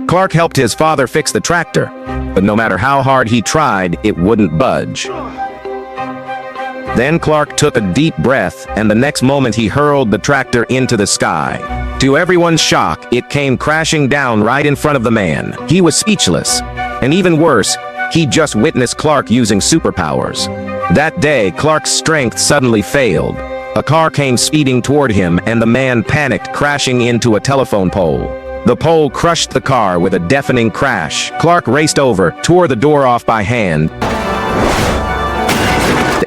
Clark helped his father fix the tractor, but no matter how hard he tried, it wouldn't budge. Then Clark took a deep breath, and the next moment he hurled the tractor into the sky. To everyone's shock, it came crashing down right in front of the man. He was speechless. And even worse, he just witnessed Clark using superpowers. That day, Clark's strength suddenly failed. A car came speeding toward him, and the man panicked, crashing into a telephone pole. The pole crushed the car with a deafening crash. Clark raced over, tore the door off by hand,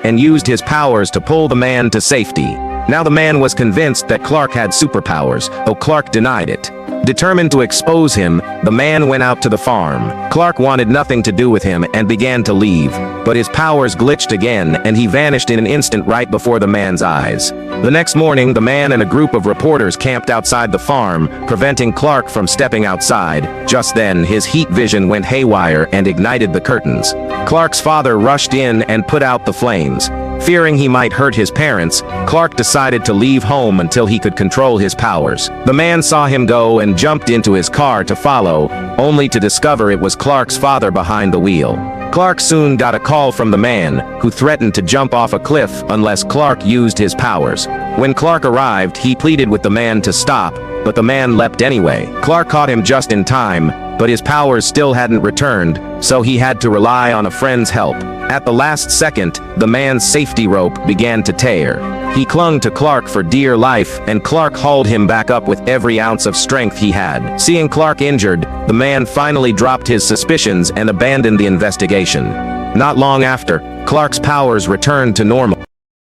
and used his powers to pull the man to safety. Now the man was convinced that Clark had superpowers, though Clark denied it. Determined to expose him, the man went out to the farm. Clark wanted nothing to do with him and began to leave, but his powers glitched again and he vanished in an instant right before the man's eyes. The next morning, the man and a group of reporters camped outside the farm, preventing Clark from stepping outside. Just then, his heat vision went haywire and ignited the curtains. Clark's father rushed in and put out the flames. Fearing he might hurt his parents, Clark decided to leave home until he could control his powers. The man saw him go and jumped into his car to follow, only to discover it was Clark's father behind the wheel. Clark soon got a call from the man, who threatened to jump off a cliff unless Clark used his powers. When Clark arrived, he pleaded with the man to stop, but the man leapt anyway. Clark caught him just in time, but his powers still hadn't returned, so he had to rely on a friend's help. At the last second, the man's safety rope began to tear. He clung to Clark for dear life, and Clark hauled him back up with every ounce of strength he had. Seeing Clark injured, the man finally dropped his suspicions and abandoned the investigation. Not long after, Clark's powers returned to normal.